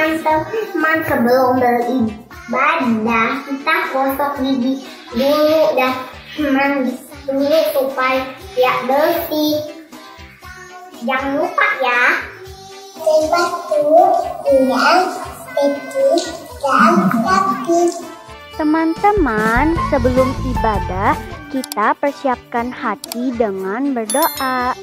teman-teman, sebelum beribadah kita gosok gigi dulu dan mandi dulu supaya bersih. Jangan lupa ya, batu yang bersih dan rapi. Teman-teman, sebelum ibadah kita persiapkan hati dengan berdoa.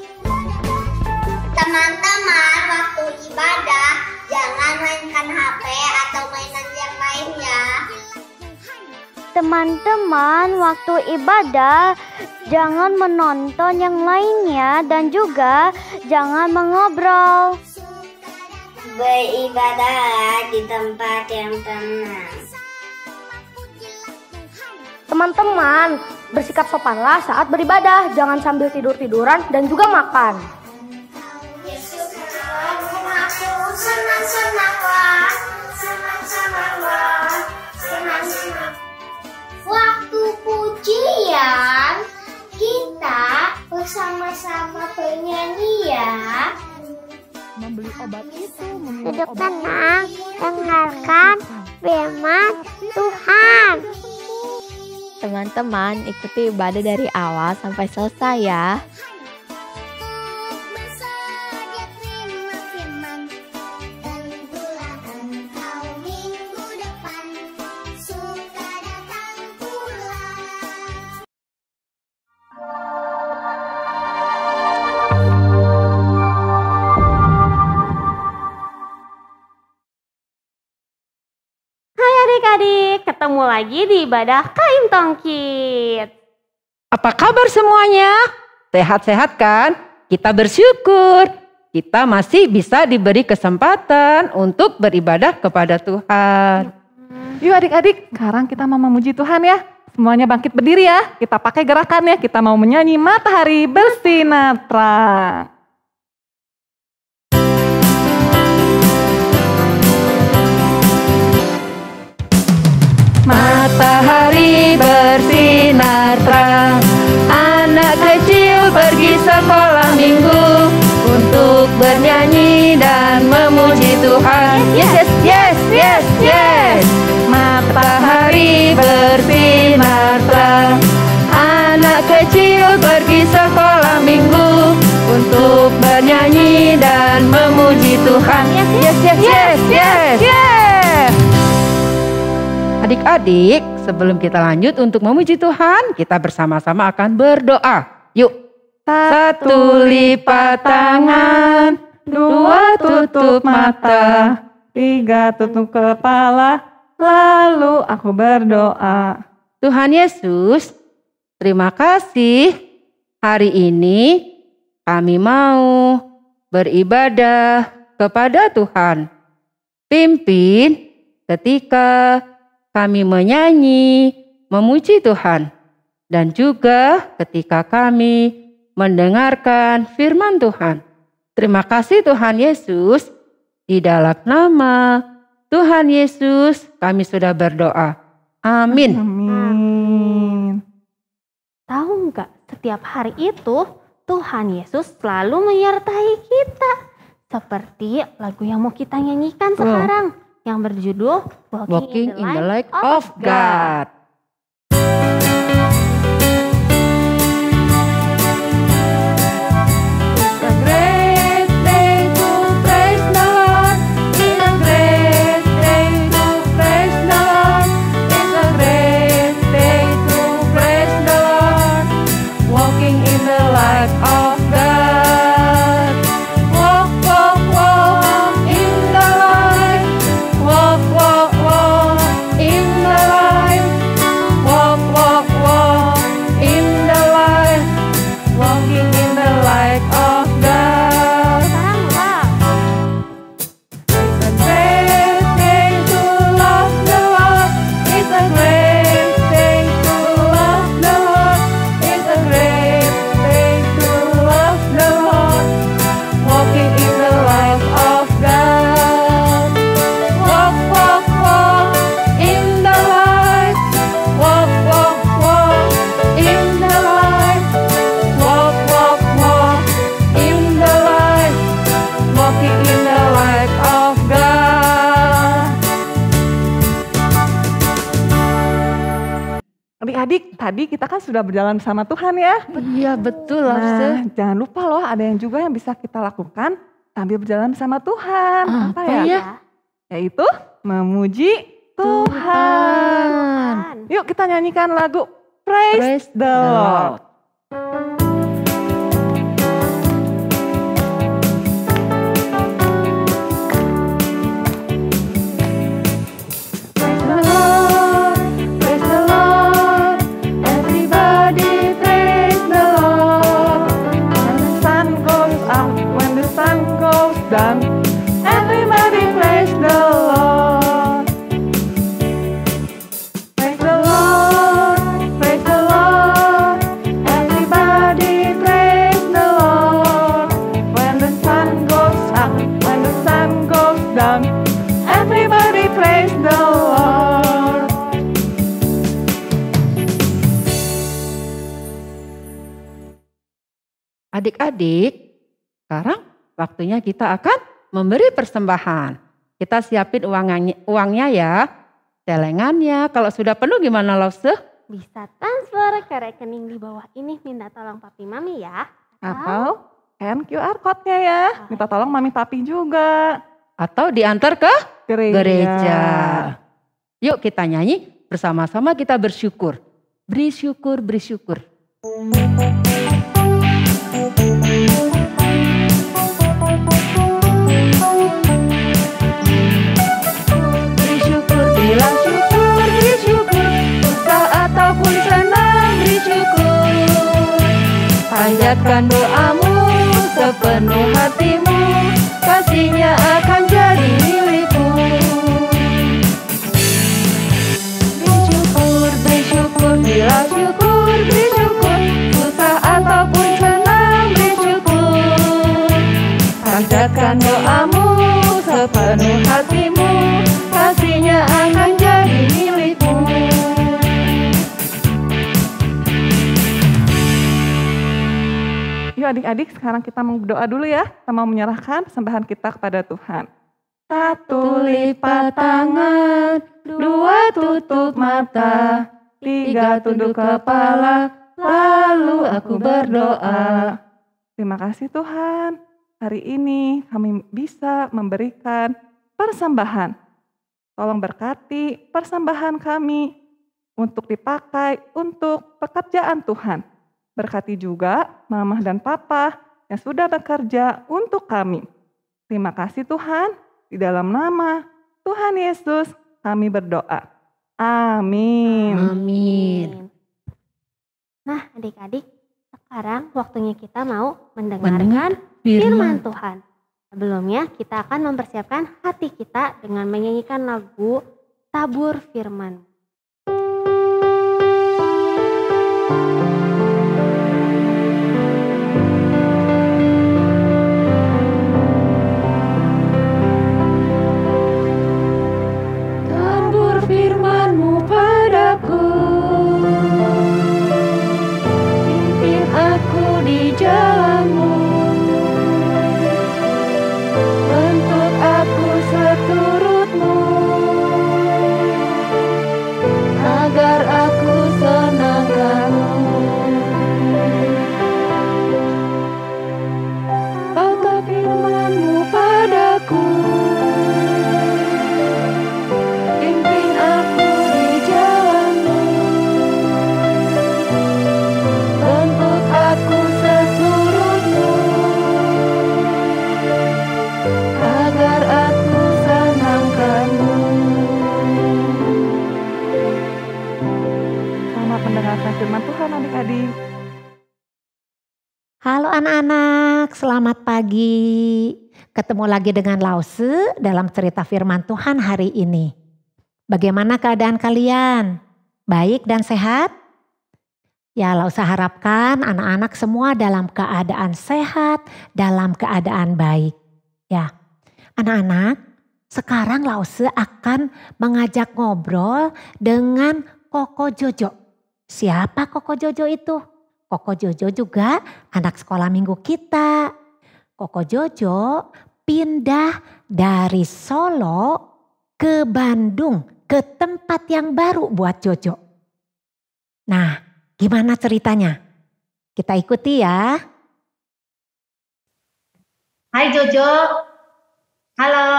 Teman-teman, waktu ibadah jangan mainkan HP atau mainan yang lain ya. Teman-teman, waktu ibadah jangan menonton yang lainnya dan juga jangan mengobrol. Beribadah di tempat yang tenang. Teman-teman, bersikap sopanlah saat beribadah, jangan sambil tidur-tiduran dan juga makan. Waktu pujian kita bersama-sama bernyanyi ya. Membeli obat itu, Duduk tenang, dengarkan firman Tuhan. Teman-teman, ikuti ibadah dari awal sampai selesai ya. Adik-adik, ketemu lagi di ibadah Kaim Tongkit. Apa kabar semuanya? Sehat-sehat kan? Kita bersyukur. Kita masih bisa diberi kesempatan untuk beribadah kepada Tuhan. Yuk adik-adik, sekarang kita mau memuji Tuhan ya. Semuanya bangkit berdiri ya. Kita pakai gerakannya, kita mau menyanyi Matahari Bersinar Terang. Matahari bersinar terang, anak kecil pergi sekolah minggu untuk bernyanyi dan memuji Tuhan. Yes, yes, yes, yes, yes. Matahari bersinar terang, anak kecil pergi sekolah minggu untuk bernyanyi dan memuji Tuhan. Yes, yes, yes, yes, yes, yes. Adik-adik, sebelum kita lanjut untuk memuji Tuhan, kita bersama-sama akan berdoa. Yuk. Satu lipat tangan, Dua tutup mata, tiga tutup kepala, lalu aku berdoa. Tuhan Yesus, terima kasih. Hari ini kami mau beribadah kepada Tuhan. Pimpin ketika kami menyanyi, memuji Tuhan. Dan juga ketika kami mendengarkan firman Tuhan. Terima kasih Tuhan Yesus. Di dalam nama Tuhan Yesus kami sudah berdoa. Amin. Amin. Tahu nggak, setiap hari itu Tuhan Yesus selalu menyertai kita. Seperti lagu yang mau kita nyanyikan sekarang, yang berjudul Walking in the Light of God. Adik-adik, tadi kita kan sudah berjalan bersama Tuhan ya. Iya betul Lause. Nah, jangan lupa loh ada yang juga yang bisa kita lakukan sambil berjalan bersama Tuhan. Apa ya? Yaitu memuji Tuhan. Yuk kita nyanyikan lagu Praise the Lord. Dan everybody praise the Lord. Praise the Lord, praise the Lord. Everybody praise the Lord. When the sun goes up, when the sun goes down, everybody praise the Lord. Adik-adik, sekarang waktunya kita akan memberi persembahan. Kita siapin uangnya ya, celengannya. Kalau sudah penuh gimana Lause? Bisa transfer ke rekening di bawah ini, minta tolong papi mami ya. Atau scan QR code-nya ya. Minta tolong mami papi juga. Atau diantar ke gereja. Yuk kita nyanyi bersama-sama, kita bersyukur. Beri syukur, beri syukur. Bilang syukur, beri syukur, susah ataupun senang, beri syukur. Panjatkan doamu sepenuh hatimu, kasihnya akan jadi milikmu. Beri syukur, bilang syukur, beri syukur, susah ataupun senang, beri syukur. Panjatkan doamu sepenuh hatimu, kasihnya akan jadi milikmu. Yuk adik-adik, sekarang kita mau berdoa dulu ya. Kita mau menyerahkan persembahan kita kepada Tuhan. 1 lipat tangan, 2 tutup mata, 3 tunduk kepala, lalu aku berdoa. Terima kasih Tuhan, hari ini kami bisa memberikan persembahan. Tolong berkati persembahan kami untuk dipakai untuk pekerjaan Tuhan. Berkati juga Mama dan Papa yang sudah bekerja untuk kami. Terima kasih Tuhan, di dalam nama Tuhan Yesus kami berdoa. Amin. Amin. Nah adik-adik, sekarang waktunya kita mau mendengarkan firman Tuhan. Sebelumnya kita akan mempersiapkan hati kita dengan menyanyikan lagu Tabur Firman. Tabur firman-Mu padaku, pimpin aku di jalan-Mu. Bentuk aku seturut-Mu, agar aku senangkan-Mu. Bapa firman-Mu padaku, pimpin aku di jalan-Mu. Bentuk aku seturut-Mu, agar aku senangkan-Mu. Selamat mendengarkan firman Tuhan adik-adik. Halo anak-anak, selamat pagi. Ketemu lagi dengan Lause dalam cerita firman Tuhan hari ini. Bagaimana keadaan kalian? Baik dan sehat? Ya, Lause harapkan anak-anak semua dalam keadaan sehat, dalam keadaan baik. Ya, anak-anak, sekarang Lause akan mengajak ngobrol dengan Koko Jojo. Siapa Koko Jojo itu? Koko Jojo juga anak sekolah minggu kita. Koko Jojo pindah dari Solo ke Bandung, ke tempat yang baru buat Jojo. Nah, gimana ceritanya? Kita ikuti ya. Hai Jojo. Halo.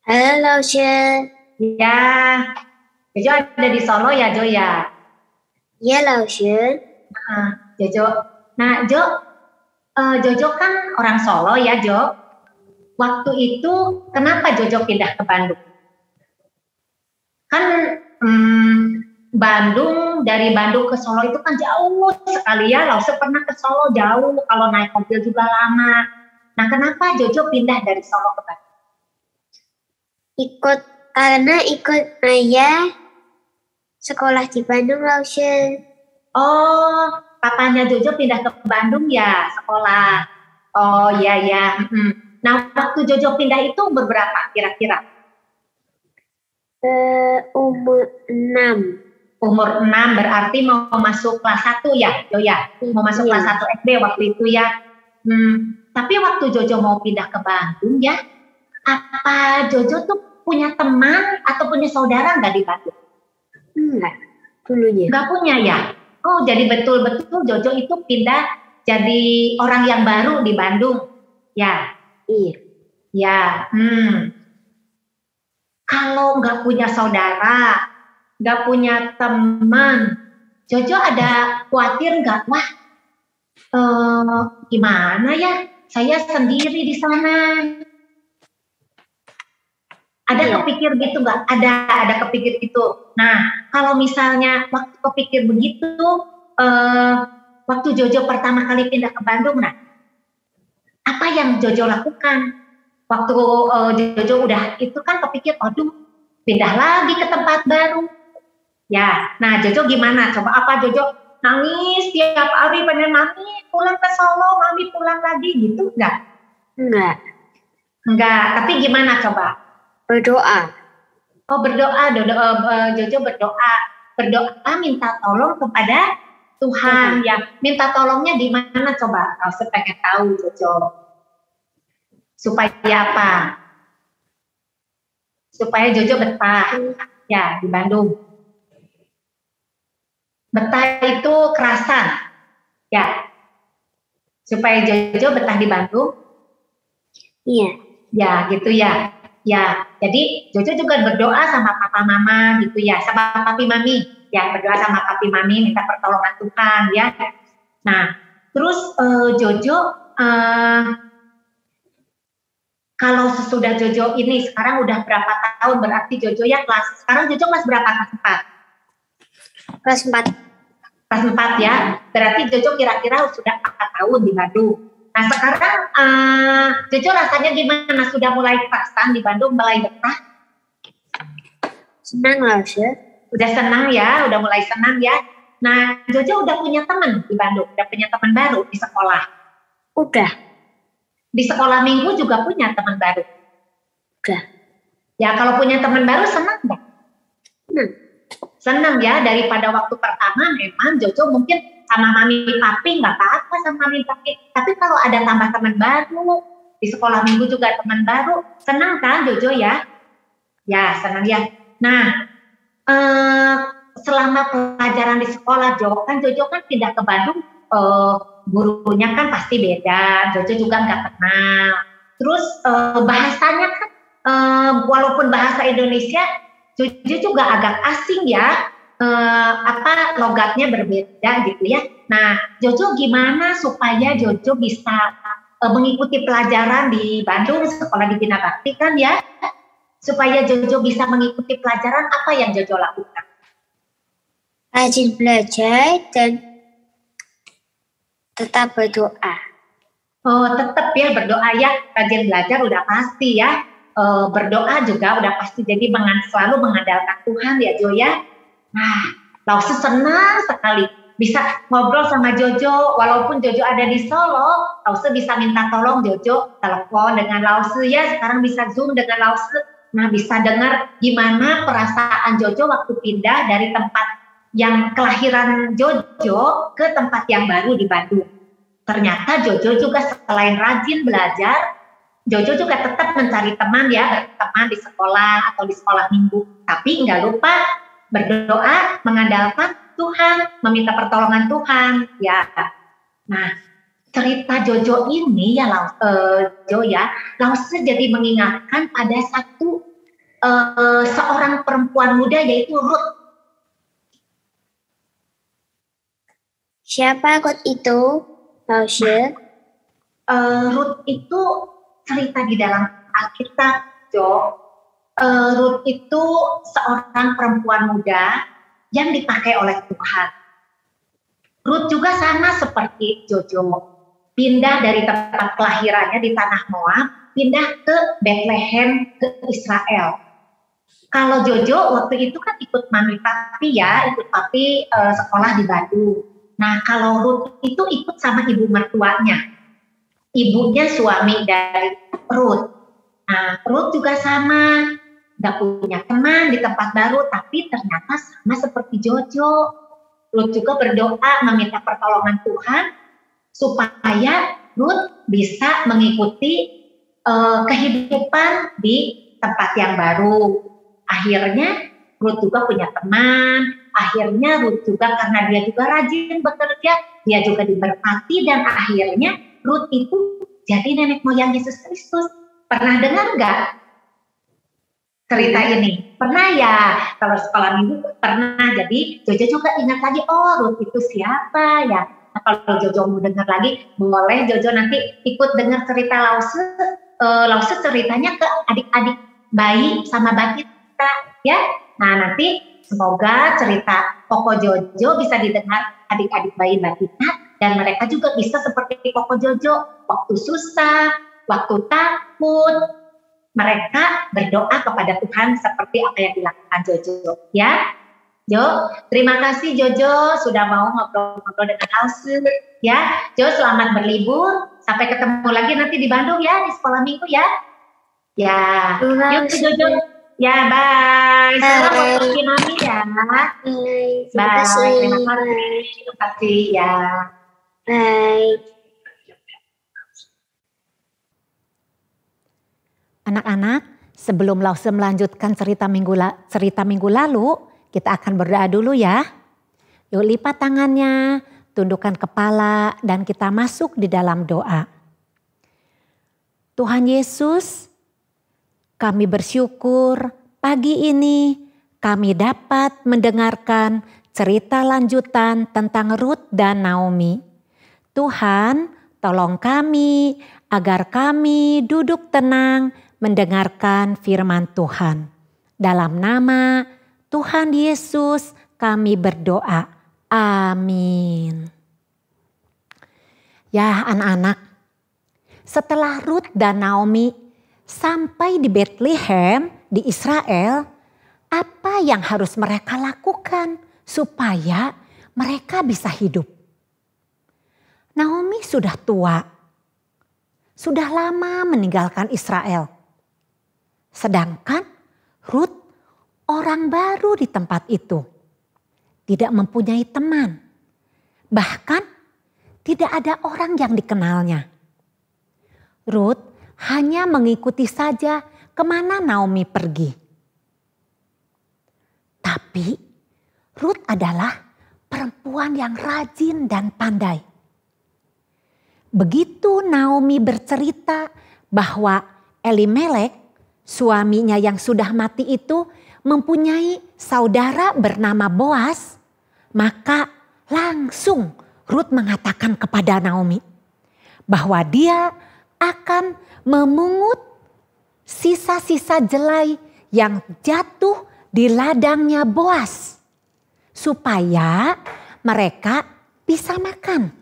Halo, Laushe. Ya. Jojo ada di Solo ya, Jo ya? Iya, Laushe. Jojo. Nah, Jojo kan orang Solo ya, Jo. Waktu itu kenapa Jojo pindah ke Bandung? Kan dari Bandung ke Solo itu kan jauh sekali ya. Laushe pernah ke Solo jauh, kalau naik mobil juga lama. Nah, kenapa Jojo pindah dari Solo ke Bandung? Karena ikut ayah sekolah di Bandung, Laushe. Oh, papanya Jojo pindah ke Bandung ya, sekolah. Oh, iya. Nah, waktu Jojo pindah itu umur berapa kira-kira? Umur 6. Umur 6 berarti mau masuk kelas 1 ya, Jo ya? Mau masuk kelas 1 SD waktu itu ya. Tapi waktu Jojo mau pindah ke Bandung ya, apa Jojo tuh punya teman atau punya saudara nggak di Bandung? Enggak, dulunya. Nggak punya ya? Oh, jadi betul-betul Jojo itu pindah jadi orang yang baru di Bandung. Ya. Iya. Ya. Kalau nggak punya saudara, nggak punya teman, Jojo ada khawatir nggak? Wah, gimana ya? Saya sendiri di sana. Ada kepikir gitu nggak? Ada kepikir gitu. Nah, kalau misalnya waktu kepikir begitu, waktu Jojo pertama kali pindah ke Bandung, nah, apa yang Jojo lakukan? Waktu Jojo udah itu kan kepikir, aduh, pindah lagi ke tempat baru. Ya, nah Jojo gimana? Coba apa Jojo nangis tiap hari pengen mami pulang ke Solo, mami pulang lagi gitu nggak? Enggak, tapi gimana coba? Berdoa. Oh, berdoa. Jojo berdoa minta tolong kepada Tuhan ya. Minta tolongnya di mana coba? Saya pengen tahu Jojo. Supaya apa? Supaya Jojo betah ya di Bandung. Betah itu kerasan ya. Supaya Jojo betah di Bandung. Iya. Ya gitu ya. Ya, jadi Jojo juga berdoa sama papa mama gitu ya, sama papi mami. Ya, berdoa sama papi mami minta pertolongan Tuhan ya. Nah, terus Jojo kalau sesudah Jojo ini sekarang udah berapa tahun, berarti Jojo ya sekarang Jojo kelas berapa? Kelas 4. Kelas 4 ya, berarti Jojo kira-kira sudah 4 tahun di Bandung. Nah sekarang Jojo rasanya gimana? Sudah mulai kerasan di Bandung, mulai betah? Senang lah, Udah senang ya, udah mulai senang ya. Nah Jojo udah punya teman di Bandung, udah punya teman baru di sekolah? Udah. Di sekolah minggu juga punya teman baru? Udah. Ya kalau punya teman baru senang nggak? Senang ya, daripada waktu pertama memang Jojo mungkin sama mami papi nggak apa-apa sama mami papi, tapi kalau ada tambah teman baru di sekolah minggu juga teman baru, senang kan Jojo ya? Ya senang ya. Nah selama pelajaran di sekolah Jojo kan pindah ke Bandung, gurunya kan pasti beda, Jojo juga nggak kenal. Terus bahasanya kan walaupun bahasa Indonesia, Jojo juga agak asing ya. Logatnya berbeda gitu ya. Nah, Jojo gimana supaya Jojo bisa mengikuti pelajaran di Bandung, sekolah di Bina Bakti kan ya? Supaya Jojo bisa mengikuti pelajaran, apa yang Jojo lakukan? Rajin belajar dan tetap berdoa. Oh, tetap ya berdoa ya. Rajin belajar udah pasti ya. Berdoa juga udah pasti. Jadi selalu mengandalkan Tuhan ya Jo ya. Nah, Laushe senang sekali bisa ngobrol sama Jojo. Walaupun Jojo ada di Solo, Laushe bisa minta tolong Jojo telepon dengan Laushe ya. Sekarang bisa Zoom dengan Laushe. Nah, bisa dengar gimana perasaan Jojo waktu pindah dari tempat yang kelahiran Jojo ke tempat yang baru di Bandung. Ternyata Jojo juga selain rajin belajar, Jojo juga tetap mencari teman ya, berteman di sekolah atau di sekolah minggu. Tapi nggak lupa berdoa, mengandalkan Tuhan, meminta pertolongan Tuhan. Ya, nah cerita Jojo ini ya Lause jadi mengingatkan pada seorang perempuan muda yaitu Ruth. Siapa Ruth itu, Lause? Ruth itu cerita di dalam Alkitab, Jo. Ruth itu seorang perempuan muda yang dipakai oleh Tuhan. Ruth juga sama seperti Jojo, pindah dari tempat kelahirannya di tanah Moab, pindah ke Bethlehem, ke Israel. Kalau Jojo waktu itu kan ikut mami papi ya, ikut papi sekolah di Bandung. Nah kalau Ruth itu ikut sama ibu mertuanya, ibunya suami dari Ruth. Nah Ruth juga sama, gak punya teman di tempat baru, tapi ternyata sama seperti Jojo. Ruth juga berdoa meminta pertolongan Tuhan supaya Ruth bisa mengikuti kehidupan di tempat yang baru. Akhirnya Ruth juga punya teman, akhirnya Ruth juga karena dia juga rajin bekerja, dia juga diberkati dan akhirnya Ruth itu jadi nenek moyang Yesus Kristus. Pernah dengar nggak cerita ini? Pernah ya, kalau sekolah minggu pernah. Jadi Jojo juga ingat lagi, oh Ruth itu siapa ya. Nah, kalau Jojo mau dengar lagi, boleh Jojo nanti ikut dengar cerita Lause. Lause ceritanya ke adik-adik bayi sama bayi kita ya. Nah nanti semoga cerita Koko Jojo bisa didengar adik-adik bayi kita dan mereka juga bisa seperti Koko Jojo, waktu susah, waktu takut, mereka berdoa kepada Tuhan seperti apa yang dilakukan Jojo ya. Jo, terima kasih Jojo sudah mau ngobrol-ngobrol dengan Lause ya. Jo, selamat berlibur, sampai ketemu lagi nanti di Bandung ya, di sekolah minggu ya. Ya, yuk Jojo. Ya, bye. Salam buat Mami ya. Bye. Bye. Terima kasih ya. Bye. Anak-anak, sebelum Lause melanjutkan cerita minggu lalu, kita akan berdoa dulu ya. Yuk lipat tangannya, tundukkan kepala, dan kita masuk di dalam doa. Tuhan Yesus, kami bersyukur pagi ini kami dapat mendengarkan cerita lanjutan tentang Ruth dan Naomi. Tuhan, tolong kami agar kami duduk tenang mendengarkan firman Tuhan. Dalam nama Tuhan Yesus kami berdoa. Amin. Ya anak-anak, setelah Ruth dan Naomi sampai di Bethlehem di Israel, apa yang harus mereka lakukan supaya mereka bisa hidup? Naomi sudah tua, sudah lama meninggalkan Israel. Sedangkan Ruth orang baru di tempat itu, tidak mempunyai teman, bahkan tidak ada orang yang dikenalnya. Ruth hanya mengikuti saja kemana Naomi pergi. Tapi Ruth adalah perempuan yang rajin dan pandai. Begitu Naomi bercerita bahwa Elimelek, suaminya yang sudah mati itu, mempunyai saudara bernama Boas, maka langsung Ruth mengatakan kepada Naomi bahwa dia akan memungut sisa-sisa jelai yang jatuh di ladangnya Boas supaya mereka bisa makan.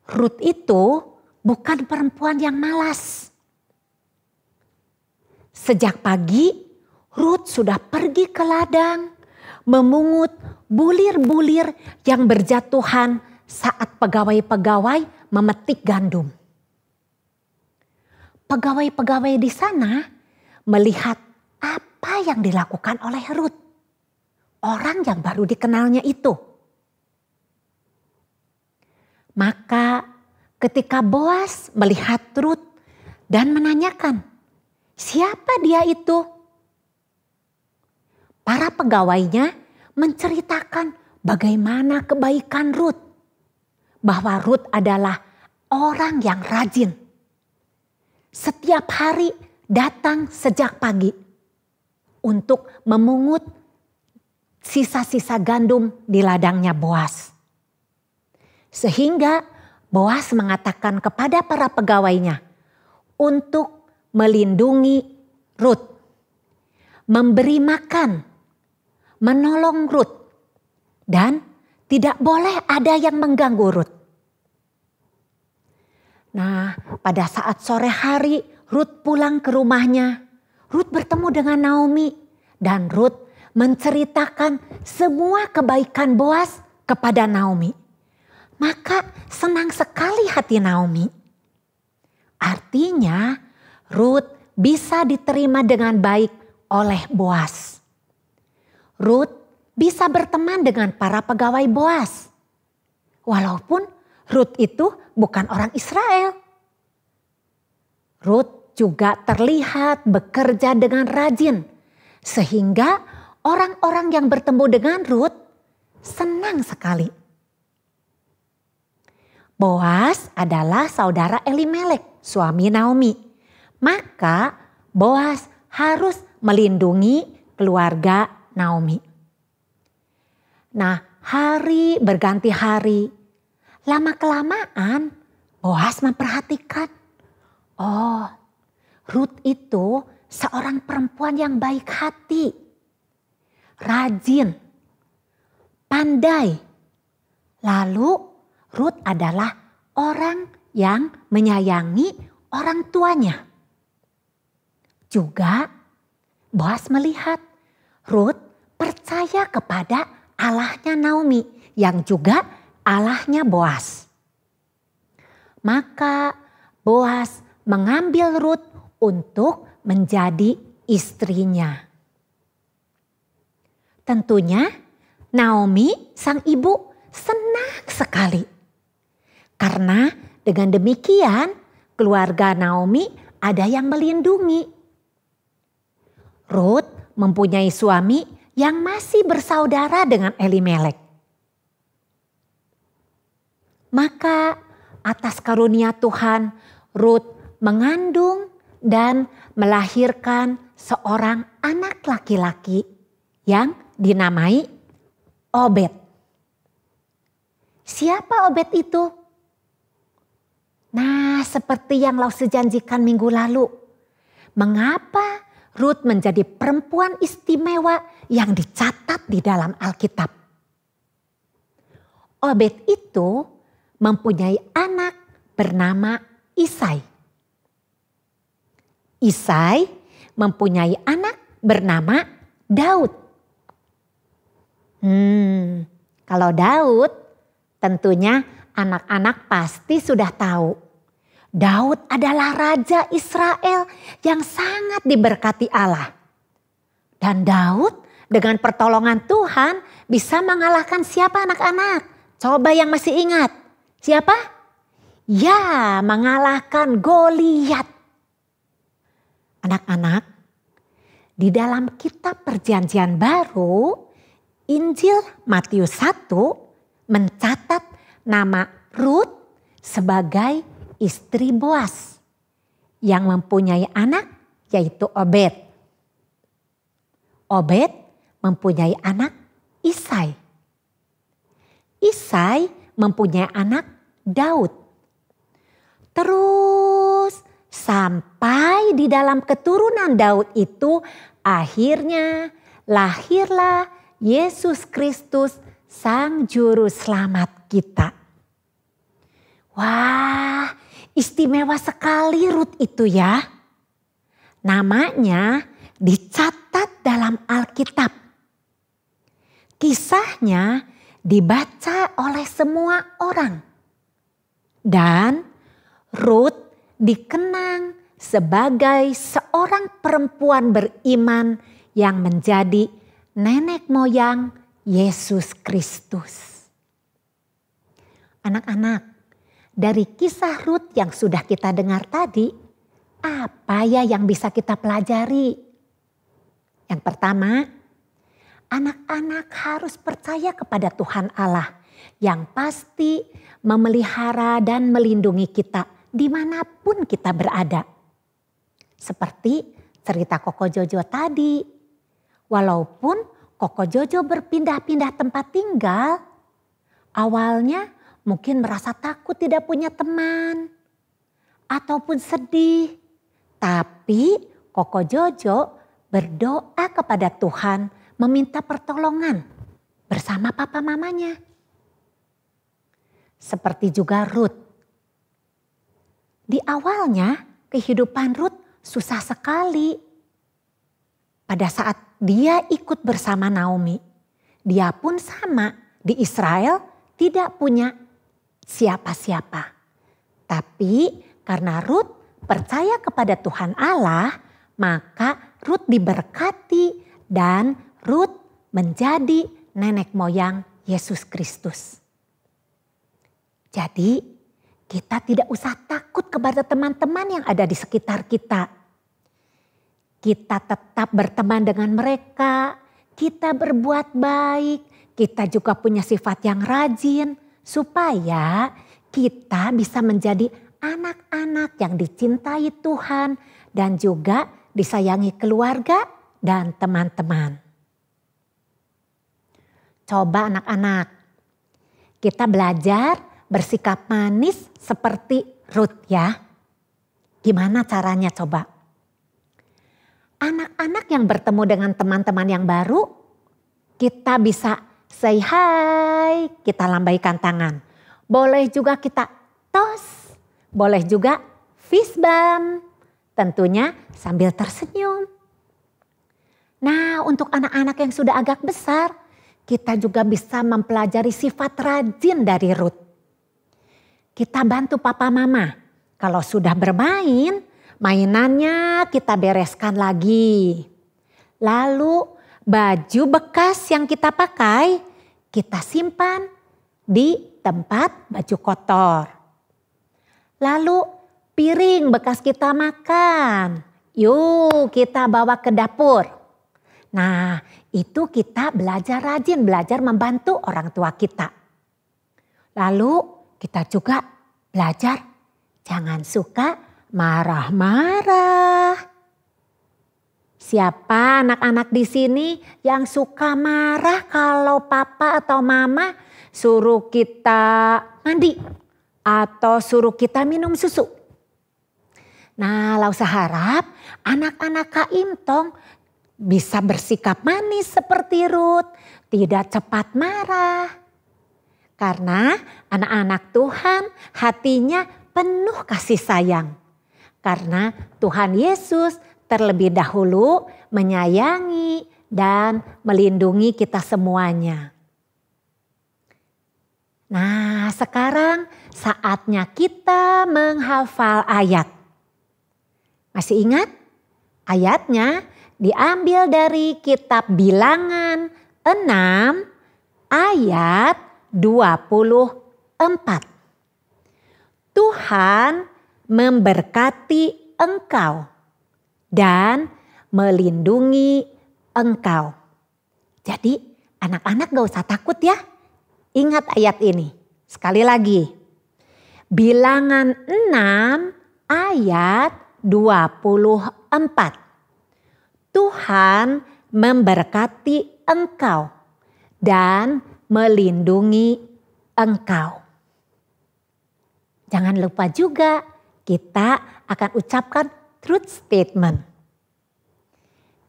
Ruth itu bukan perempuan yang malas. Sejak pagi Ruth sudah pergi ke ladang memungut bulir-bulir yang berjatuhan saat pegawai-pegawai memetik gandum. Pegawai-pegawai di sana melihat apa yang dilakukan oleh Ruth, orang yang baru dikenalnya itu. Maka ketika Boas melihat Ruth dan menanyakan, siapa dia itu? Para pegawainya menceritakan bagaimana kebaikan Rut. Bahwa Rut adalah orang yang rajin. Setiap hari datang sejak pagi untuk memungut sisa-sisa gandum di ladangnya Boas. Sehingga Boas mengatakan kepada para pegawainya untuk melindungi Rut, memberi makan, menolong Rut, dan tidak boleh ada yang mengganggu Rut. Nah, pada saat sore hari Rut pulang ke rumahnya. Rut bertemu dengan Naomi dan Rut menceritakan semua kebaikan Boas kepada Naomi. Maka senang sekali hati Naomi. Artinya Rut bisa diterima dengan baik oleh Boas. Rut bisa berteman dengan para pegawai Boas. Walaupun Rut itu bukan orang Israel. Rut juga terlihat bekerja dengan rajin. Sehingga orang-orang yang bertemu dengan Rut senang sekali. Boas adalah saudara Elimelek, suami Naomi. Maka Boas harus melindungi keluarga Naomi. Nah, hari berganti hari. Lama-kelamaan Boas memperhatikan, oh, Rut itu seorang perempuan yang baik hati, rajin, pandai. Lalu Rut adalah orang yang menyayangi orang tuanya. Juga Boas melihat Rut percaya kepada Allahnya Naomi yang juga Allahnya Boas. Maka Boas mengambil Rut untuk menjadi istrinya. Tentunya Naomi sang ibu senang sekali. Karena dengan demikian keluarga Naomi ada yang melindungi. Rut mempunyai suami yang masih bersaudara dengan Elimelek. Maka atas karunia Tuhan, Rut mengandung dan melahirkan seorang anak laki-laki yang dinamai Obed. Siapa Obed itu? Nah, seperti yang Lause janjikan minggu lalu. Mengapa Rut menjadi perempuan istimewa yang dicatat di dalam Alkitab? Obed itu mempunyai anak bernama Isai. Isai mempunyai anak bernama Daud. Kalau Daud tentunya anak-anak pasti sudah tahu. Daud adalah raja Israel yang sangat diberkati Allah. Dan Daud dengan pertolongan Tuhan bisa mengalahkan siapa anak-anak? Coba yang masih ingat. Siapa? Ya, mengalahkan Goliat. Anak-anak, di dalam kitab Perjanjian Baru, Injil Matius 1 mencatat nama Rut sebagai istri Boas yang mempunyai anak yaitu Obed. Obed mempunyai anak Isai. Isai mempunyai anak Daud. Terus sampai di dalam keturunan Daud itu akhirnya lahirlah Yesus Kristus Sang Juru Selamat kita. Wah, istimewa sekali Rut itu ya. Namanya dicatat dalam Alkitab. Kisahnya dibaca oleh semua orang. Dan Rut dikenang sebagai seorang perempuan beriman yang menjadi nenek moyang Yesus Kristus. Anak-anak, dari kisah Rut yang sudah kita dengar tadi, apa ya yang bisa kita pelajari? Yang pertama, anak-anak harus percaya kepada Tuhan Allah yang pasti memelihara dan melindungi kita dimanapun kita berada. Seperti cerita Koko Jojo tadi, walaupun Koko Jojo berpindah-pindah tempat tinggal, awalnya mungkin merasa takut tidak punya teman ataupun sedih. Tapi Koko Jojo berdoa kepada Tuhan meminta pertolongan bersama papa mamanya. Seperti juga Ruth. Di awalnya kehidupan Ruth susah sekali. Pada saat dia ikut bersama Naomi, dia pun sama di Israel tidak punya siapa-siapa. Tapi karena Ruth percaya kepada Tuhan Allah, maka Ruth diberkati dan Ruth menjadi nenek moyang Yesus Kristus. Jadi kita tidak usah takut kepada teman-teman yang ada di sekitar kita. Kita tetap berteman dengan mereka, kita berbuat baik, kita juga punya sifat yang rajin supaya kita bisa menjadi anak-anak yang dicintai Tuhan dan juga disayangi keluarga dan teman-teman. Coba anak-anak, kita belajar bersikap manis seperti Ruth ya. Gimana caranya coba? Anak-anak yang bertemu dengan teman-teman yang baru, kita bisa say hi, kita lambaikan tangan. Boleh juga kita tos, boleh juga fist bump, tentunya sambil tersenyum. Nah, untuk anak-anak yang sudah agak besar, kita juga bisa mempelajari sifat rajin dari Ruth. Kita bantu papa mama, kalau sudah bermain, mainannya kita bereskan lagi. Lalu baju bekas yang kita pakai, kita simpan di tempat baju kotor. Lalu piring bekas kita makan, yuk kita bawa ke dapur. Nah, itu kita belajar rajin, belajar membantu orang tua kita. Lalu kita juga belajar jangan suka marah-marah. Siapa anak-anak di sini yang suka marah kalau papa atau mama suruh kita mandi atau suruh kita minum susu? Nah, Lausa harap anak-anak Kak Imtong bisa bersikap manis seperti Ruth, tidak cepat marah. Karena anak-anak Tuhan hatinya penuh kasih sayang. Karena Tuhan Yesus terlebih dahulu menyayangi dan melindungi kita semuanya. Nah, sekarang saatnya kita menghafal ayat. Masih ingat? Ayatnya diambil dari kitab Bilangan 6 ayat 24. Tuhan memberkati engkau dan melindungi engkau. Jadi anak-anak gak usah takut ya. Ingat ayat ini. Sekali lagi. Bilangan 6 ayat 24. Tuhan memberkati engkau dan melindungi engkau. Jangan lupa juga kita akan ucapkan truth statement.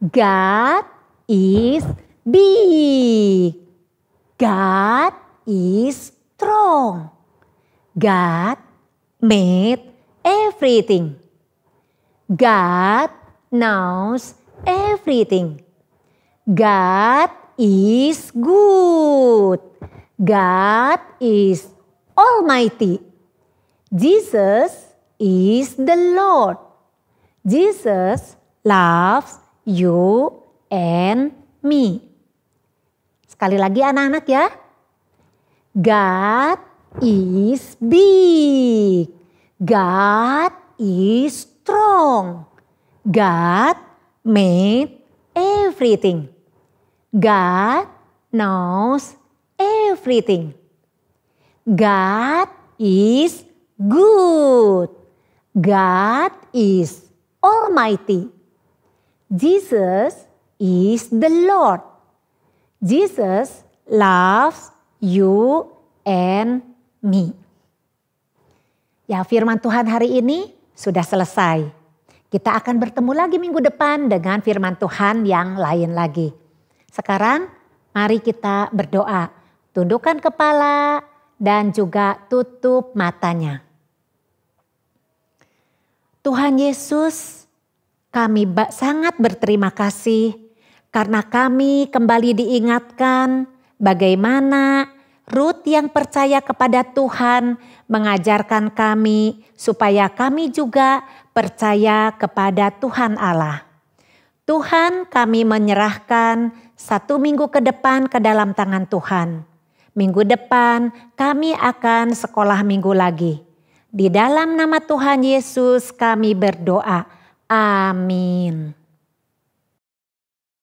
God is big. God is strong. God made everything. God knows everything. God is good. God is almighty. Jesus is the Lord. Jesus loves you and me. Sekali lagi anak-anak ya. God is big. God is strong. God made everything. God knows everything. God is good. God is almighty. Jesus is the Lord. Jesus loves you and me. Ya, firman Tuhan hari ini sudah selesai. Kita akan bertemu lagi minggu depan dengan firman Tuhan yang lain lagi. Sekarang mari kita berdoa. Tundukkan kepala dan juga tutup matanya. Tuhan Yesus, kami sangat berterima kasih karena kami kembali diingatkan bagaimana Ruth yang percaya kepada Tuhan mengajarkan kami supaya kami juga percaya kepada Tuhan Allah. Tuhan, kami menyerahkan 1 minggu ke depan ke dalam tangan Tuhan. Minggu depan kami akan sekolah minggu lagi. Di dalam nama Tuhan Yesus kami berdoa. Amin.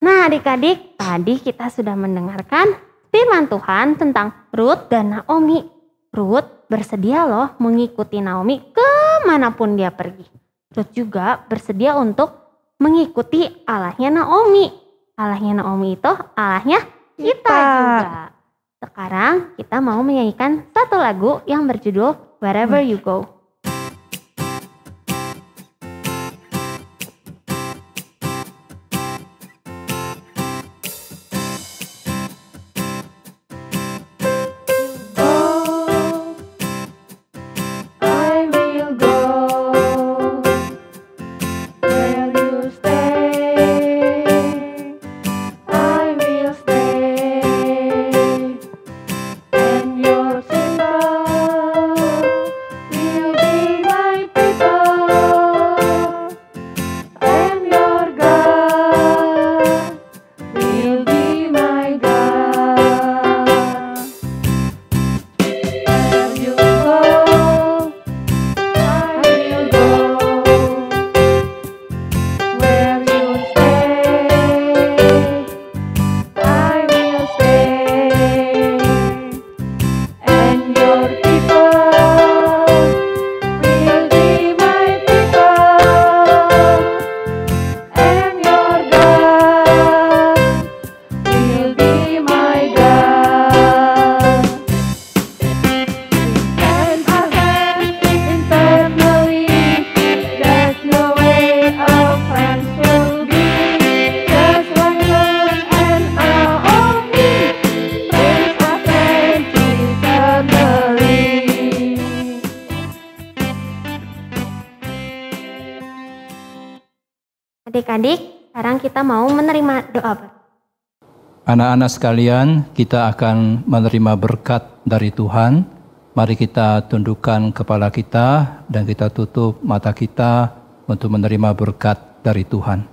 Nah adik-adik, tadi kita sudah mendengarkan firman Tuhan tentang Ruth dan Naomi. Ruth bersedia loh mengikuti Naomi kemanapun dia pergi. Ruth juga bersedia untuk mengikuti Allahnya Naomi. Allahnya Naomi itu Allahnya kita juga. Sekarang kita mau menyanyikan satu lagu yang berjudul Wherever You Go. Adik-adik, sekarang kita mau menerima doa. Anak-anak sekalian, kita akan menerima berkat dari Tuhan. Mari kita tundukkan kepala kita dan kita tutup mata kita untuk menerima berkat dari Tuhan.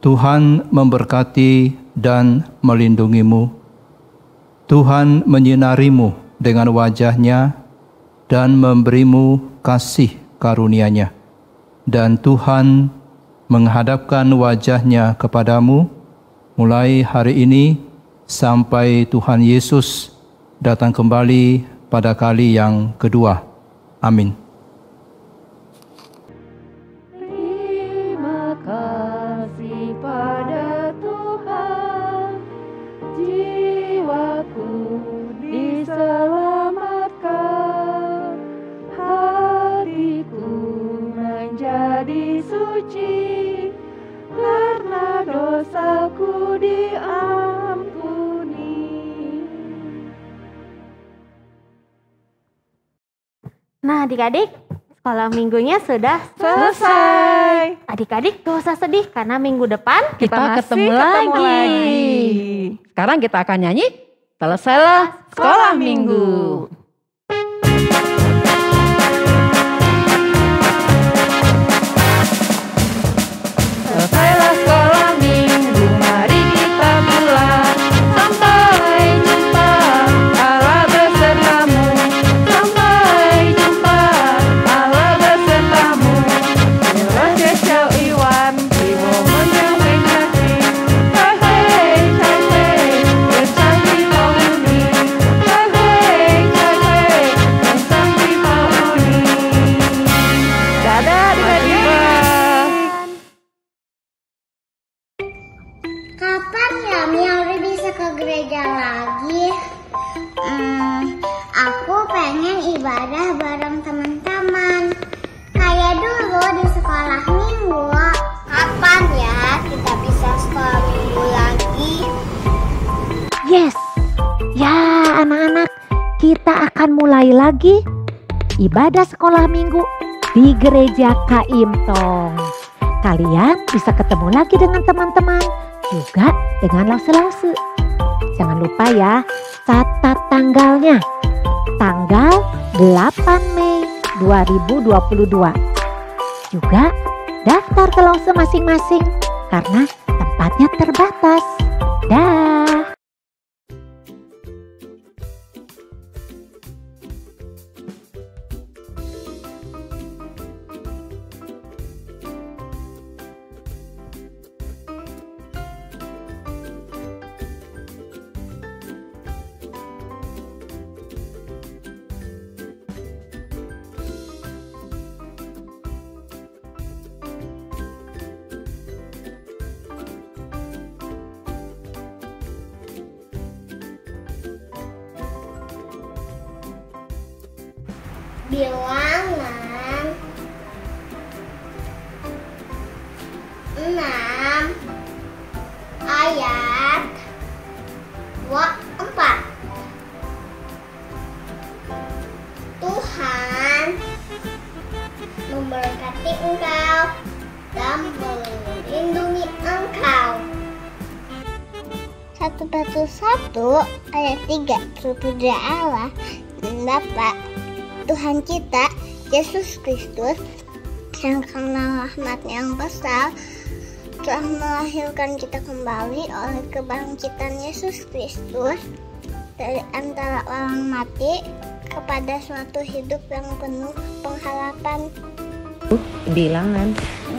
Tuhan memberkati dan melindungimu. Tuhan menyinarimu dengan wajah-Nya dan memberimu kasih karunia-Nya. Dan Tuhan menghadapkan wajah-Nya kepadamu mulai hari ini sampai Tuhan Yesus datang kembali pada kali yang kedua. Amin. Terima kasih pada Tuhan, jiwaku diselamatkan, hatiku menjadi suci, karena dosaku diampuni. Nah adik-adik, sekolah minggunya sudah selesai. Adik-adik gak usah sedih karena minggu depan Kita ketemu lagi. Sekarang kita akan nyanyi Selesailah Sekolah Minggu. Selesailah sekolah minggu, mari kita pulang. Sampai jumpa Allah besertamu. Sampai jumpa Allah besertamu. Jalan Cecau Iwan, di momen yang menyakit. Yes. Ya anak-anak, kita akan mulai lagi ibadah sekolah minggu di gereja Kaimtong. Kalian bisa ketemu lagi dengan teman-teman, juga dengan lause-lause. Jangan lupa ya, catat tanggalnya. Tanggal 8 Mei 2022. Juga daftar ke lause masing-masing karena tempatnya terbatas. Dah. Bilangan 6 ayat 4. Tuhan memberkati engkau dan melindungi engkau. 1 Petrus 1 ayat 3. Terpujilah Allah dan Bapa Tuhan kita, Yesus Kristus, yang karena rahmat-Nya yang besar telah melahirkan kita kembali oleh kebangkitan Yesus Kristus dari antara orang mati kepada suatu hidup yang penuh pengharapan.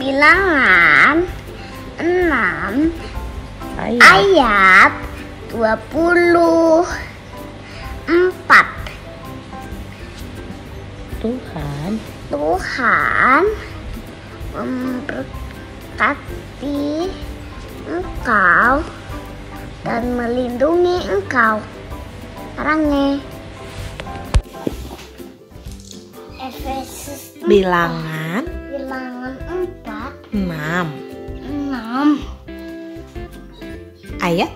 Bilangan 6 ayat 24. Tuhan memberkati engkau dan melindungi engkau. Orangnya Efesus 4. Bilangan 4 6 ayat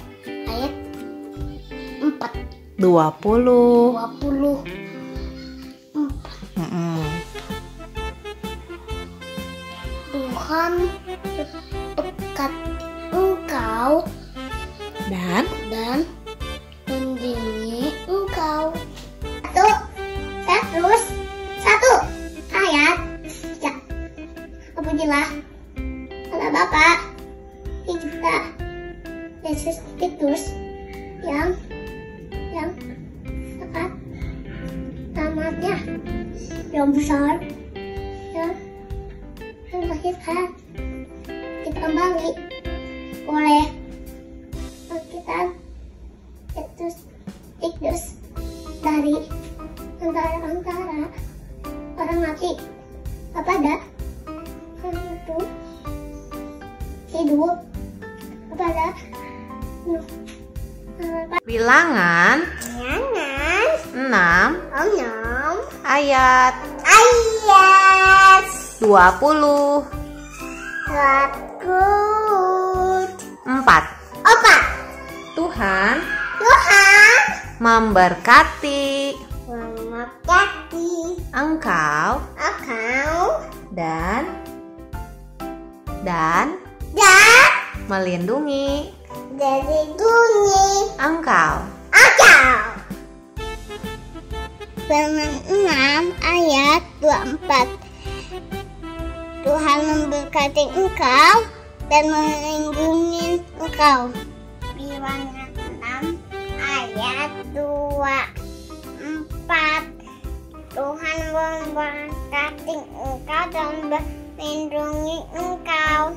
4 20. Tuhan dekat engkau Dan melindungi engkau. 1 ayat 3. Terpujilah Allah Bapa kita, Yesus Kristus, yang dekat rahmat-Nya yang besar, yang melahirkan kita kembali oleh bangkitan Yesus Kristus dari antara orang mati kepada hidup kepada Bilangan 6 ayat 20 4. Tuhan memberkati engkau dan melindungi engkau. Bilangan 6 ayat 24. Tuhan memberkati engkau dan melindungi engkau. Bilangan 6 ayat 24. Tuhan memberkati engkau dan melindungi engkau.